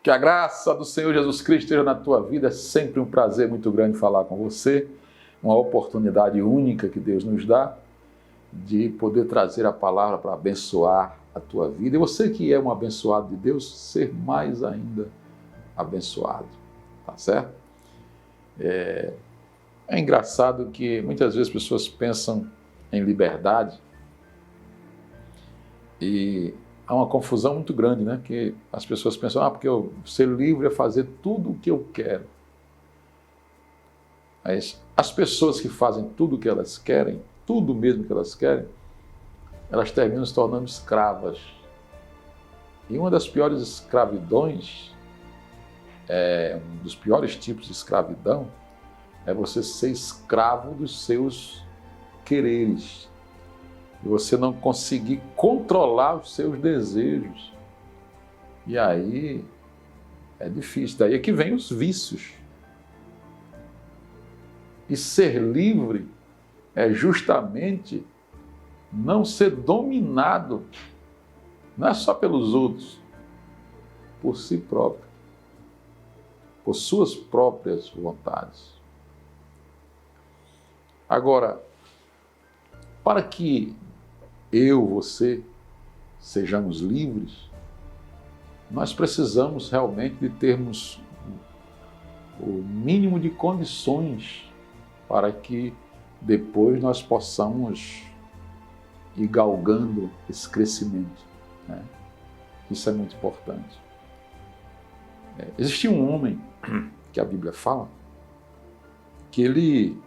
Que a graça do Senhor Jesus Cristo esteja na tua vida. É sempre um prazer muito grande falar com você. Uma oportunidade única que Deus nos dá de poder trazer a palavra para abençoar a tua vida. E você que é um abençoado de Deus, ser mais ainda abençoado. Tá certo? É engraçado que muitas vezes as pessoas pensam em liberdade e há uma confusão muito grande, né? Que as pessoas pensam, porque eu ser livre é fazer tudo o que eu quero. Mas as pessoas que fazem tudo o que elas querem, tudo mesmo que elas querem, elas terminam se tornando escravas. E uma das piores escravidões, um dos piores tipos de escravidão, é você ser escravo dos seus quereres. E você não conseguir controlar os seus desejos. E aí é difícil. Daí é que vem os vícios. E ser livre é justamente não ser dominado, não é só pelos outros, por si próprio, por suas próprias vontades. Agora, para que você, sejamos livres, nós precisamos realmente de termos o mínimo de condições para que depois nós possamos ir galgando esse crescimento, né? Isso é muito importante. Existia um homem, que a Bíblia fala, que ele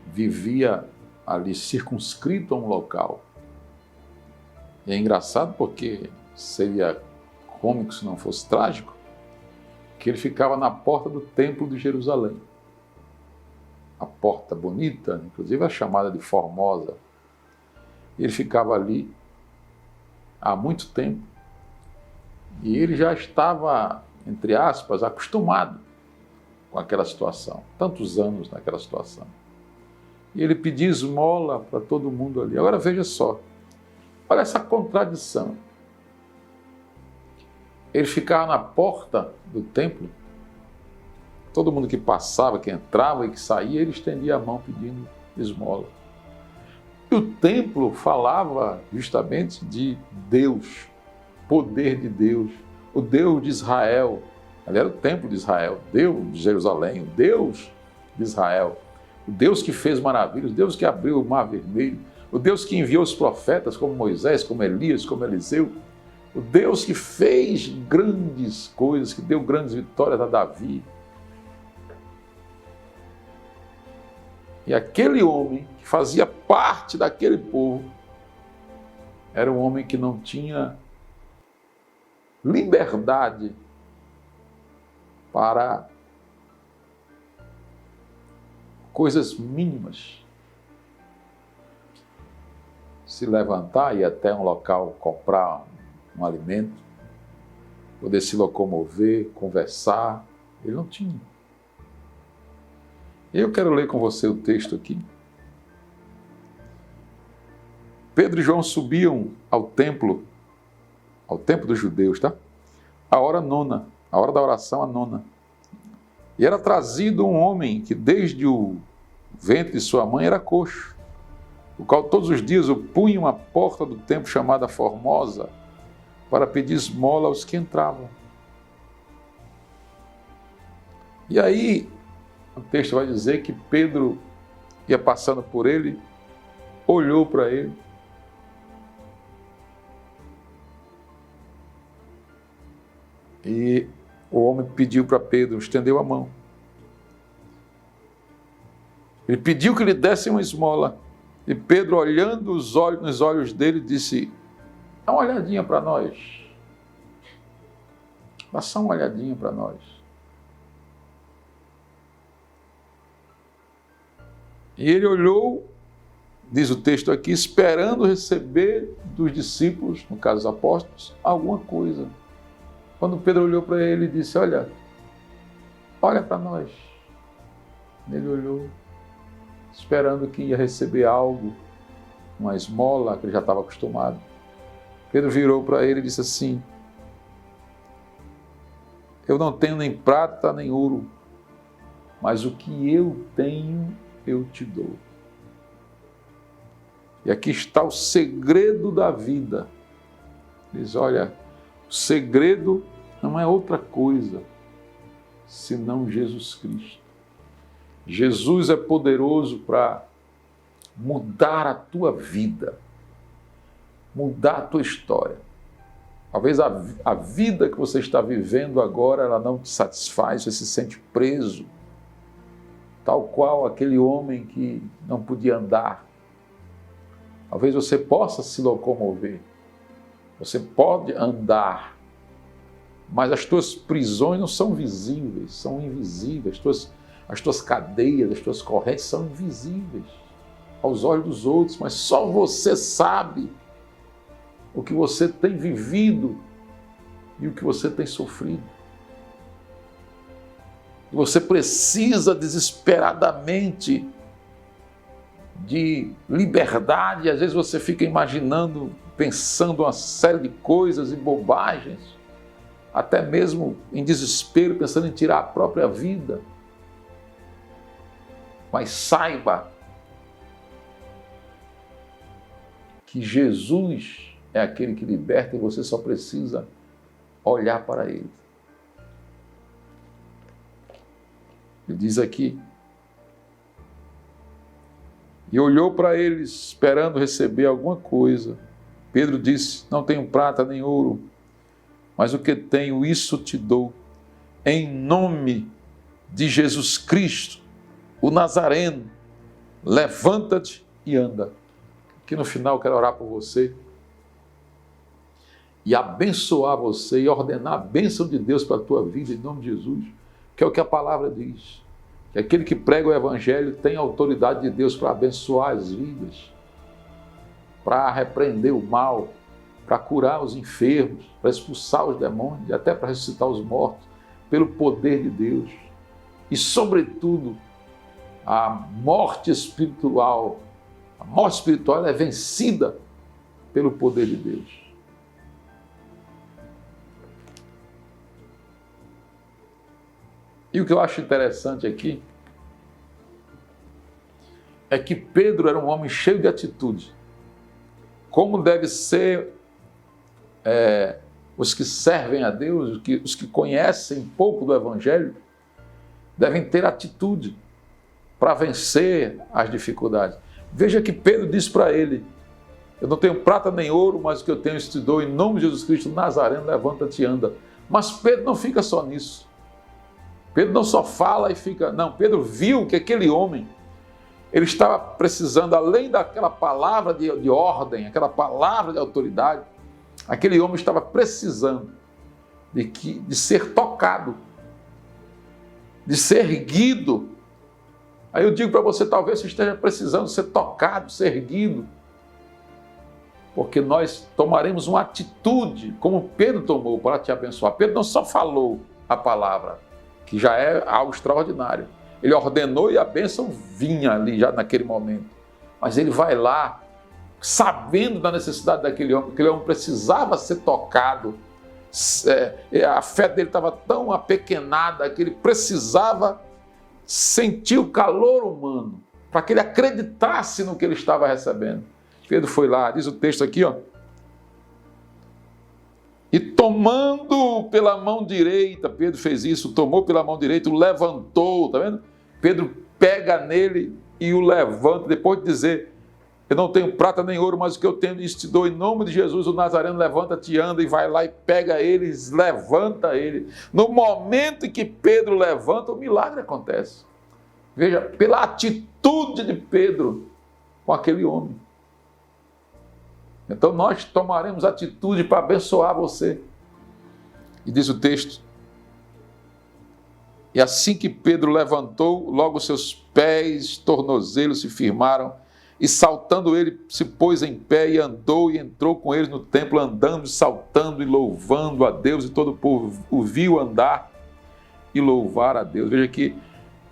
vivia ali circunscrito a um local. E é engraçado porque seria cômico se não fosse trágico, que ele ficava na porta do templo de Jerusalém. A porta bonita, inclusive a chamada de Formosa. Ele ficava ali há muito tempo e ele já estava, entre aspas, acostumado com aquela situação, tantos anos naquela situação. E ele pedia esmola para todo mundo ali. Agora veja só, olha essa contradição. Ele ficava na porta do templo, todo mundo que passava, que entrava e que saía, ele estendia a mão pedindo esmola. E o templo falava justamente de Deus, poder de Deus, o Deus de Israel. Ali era o templo de Israel, Deus de Jerusalém, o Deus de Israel. O Deus que fez maravilhas, o Deus que abriu o mar vermelho, o Deus que enviou os profetas como Moisés, como Elias, como Eliseu, o Deus que fez grandes coisas, que deu grandes vitórias a Davi. E aquele homem que fazia parte daquele povo era um homem que não tinha liberdade para coisas mínimas. Se levantar e ir até um local comprar um alimento, poder se locomover, conversar, ele não tinha. Eu quero ler com você o texto aqui. Pedro e João subiam ao templo dos judeus, tá? A hora nona, a hora da oração, a nona. E era trazido um homem que desde o ventre de sua mãe era coxo, o qual todos os dias o punham à porta do templo chamada Formosa para pedir esmola aos que entravam. E aí, o texto vai dizer que Pedro ia passando por ele, olhou para ele, e o homem pediu para Pedro, estendeu a mão. Ele pediu que lhe dessem uma esmola. E Pedro, olhando nos olhos dele, disse, dá uma olhadinha para nós. Dá só uma olhadinha para nós. E ele olhou, diz o texto aqui, esperando receber dos discípulos, no caso os apóstolos, alguma coisa. Quando Pedro olhou para ele, ele disse, olha para nós. Ele olhou, esperando que ia receber algo, uma esmola, que ele já estava acostumado. Pedro virou para ele e disse assim, eu não tenho nem prata nem ouro, mas o que eu tenho, eu te dou. E aqui está o segredo da vida. Diz, olha, o segredo não é outra coisa, senão Jesus Cristo. Jesus é poderoso para mudar a tua vida, mudar a tua história. Talvez a vida que você está vivendo agora, ela não te satisfaz, você se sente preso, tal qual aquele homem que não podia andar. Talvez você possa se locomover, você pode andar, mas as tuas prisões não são visíveis, são invisíveis. As tuas cadeias, as tuas correntes são invisíveis aos olhos dos outros, mas só você sabe o que você tem vivido e o que você tem sofrido. E você precisa desesperadamente de liberdade. Às vezes você fica imaginando, pensando uma série de coisas e bobagens, até mesmo em desespero, pensando em tirar a própria vida. Mas saiba que Jesus é aquele que liberta e você só precisa olhar para Ele. Ele diz aqui, e olhou para eles esperando receber alguma coisa. Pedro disse, não tenho prata nem ouro, mas o que tenho, isso te dou. Em nome de Jesus Cristo, o Nazareno, levanta-te e anda. Aqui no final eu quero orar por você e abençoar você e ordenar a bênção de Deus para a tua vida em nome de Jesus, que é o que a palavra diz. Que aquele que prega o Evangelho tem a autoridade de Deus para abençoar as vidas, para repreender o mal, para curar os enfermos, para expulsar os demônios e até para ressuscitar os mortos, pelo poder de Deus. E, sobretudo, a morte espiritual é vencida pelo poder de Deus. E o que eu acho interessante aqui é que Pedro era um homem cheio de atitude. Como deve ser os que servem a Deus, os que conhecem um pouco do Evangelho, devem ter atitude para vencer as dificuldades. Veja que Pedro diz para ele, eu não tenho prata nem ouro, mas o que eu tenho eu te dou, em nome de Jesus Cristo, Nazareno, levanta-te e anda. Mas Pedro não fica só nisso. Pedro não só fala e fica... Não, Pedro viu que aquele homem, ele estava precisando, além daquela palavra de ordem, aquela palavra de autoridade, aquele homem estava precisando de ser tocado, de ser erguido. Aí eu digo para você, talvez você esteja precisando ser tocado, ser erguido, porque nós tomaremos uma atitude, como Pedro tomou, para te abençoar. Pedro não só falou a palavra, que já é algo extraordinário. Ele ordenou e a bênção vinha ali já naquele momento. Mas ele vai lá, sabendo da necessidade daquele homem, aquele homem precisava ser tocado. A fé dele estava tão apequenada que ele precisava sentir o calor humano, para que ele acreditasse no que ele estava recebendo. Pedro foi lá, diz o texto aqui, ó. E tomando pela mão direita, Pedro fez isso, tomou pela mão direita, o levantou, tá vendo? Pedro pega nele e o levanta, depois de dizer, eu não tenho prata nem ouro, mas o que eu tenho isso te dou, em nome de Jesus, o Nazareno levanta-te, anda, e vai lá e pega ele, levanta ele. No momento em que Pedro levanta, o milagre acontece. Veja, pela atitude de Pedro com aquele homem. Então nós tomaremos atitude para abençoar você. E diz o texto, e assim que Pedro levantou, logo seus pés, tornozelos se firmaram, e saltando ele se pôs em pé e andou e entrou com eles no templo, andando, saltando e louvando a Deus, e todo o povo o viu andar e louvar a Deus. Veja que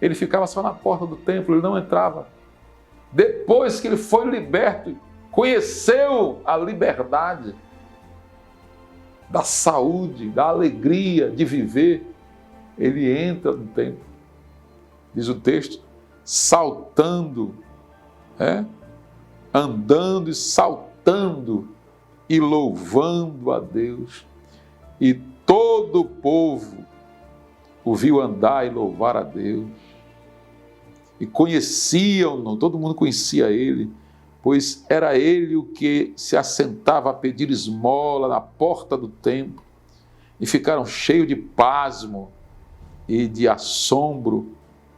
ele ficava só na porta do templo, ele não entrava. Depois que ele foi liberto, conheceu a liberdade da saúde, da alegria de viver, ele entra no templo, diz o texto, saltando, andando e saltando e louvando a Deus. E todo o povo o viu andar e louvar a Deus. E conheciam-no, todo mundo conhecia ele, pois era ele o que se assentava a pedir esmola na porta do templo. E ficaram cheios de pasmo e de assombro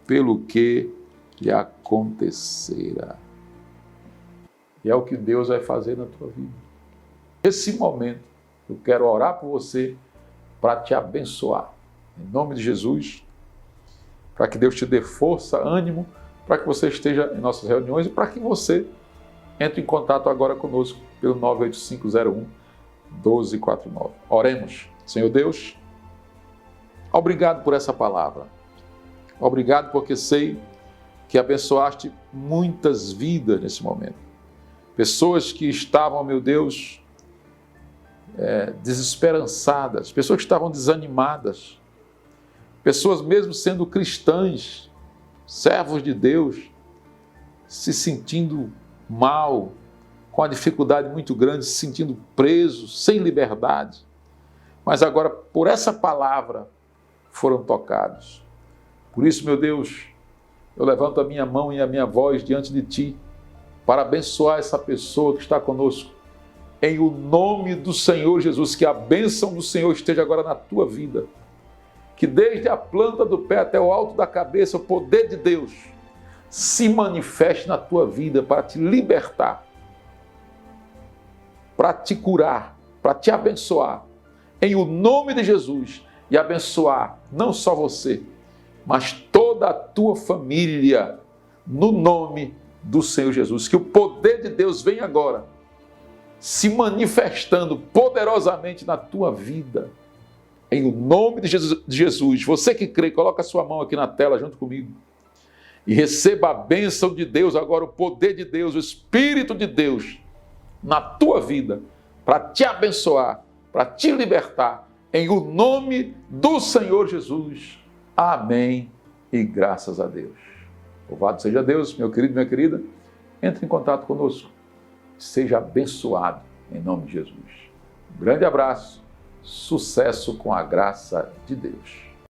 pelo que lhe acontecera. E é o que Deus vai fazer na tua vida. Nesse momento, eu quero orar por você para te abençoar. Em nome de Jesus, para que Deus te dê força, ânimo, para que você esteja em nossas reuniões e para que você entre em contato agora conosco pelo 98501-1249. Oremos. Senhor Deus, obrigado por essa palavra. Obrigado porque sei que abençoaste muitas vidas nesse momento. Pessoas que estavam, meu Deus, desesperançadas, pessoas que estavam desanimadas, pessoas mesmo sendo cristãs, servos de Deus, se sentindo mal, com a dificuldade muito grande, se sentindo presos, sem liberdade. Mas agora, por essa palavra, foram tocados. Por isso, meu Deus, eu levanto a minha mão e a minha voz diante de Ti, para abençoar essa pessoa que está conosco. Em o nome do Senhor Jesus, que a bênção do Senhor esteja agora na tua vida. Que desde a planta do pé até o alto da cabeça, o poder de Deus se manifeste na tua vida para te libertar, para te curar, para te abençoar. Em o nome de Jesus, e abençoar não só você, mas toda a tua família, no nome do Senhor Jesus. Que o poder de Deus venha agora, se manifestando poderosamente na tua vida. Em o nome de Jesus, você que crê, coloca a sua mão aqui na tela junto comigo e receba a bênção de Deus agora, o poder de Deus, o Espírito de Deus na tua vida, para te abençoar, para te libertar, em o nome do Senhor Jesus. Amém e graças a Deus. Louvado seja Deus, meu querido, minha querida. Entre em contato conosco. Seja abençoado em nome de Jesus. Um grande abraço. Sucesso com a graça de Deus.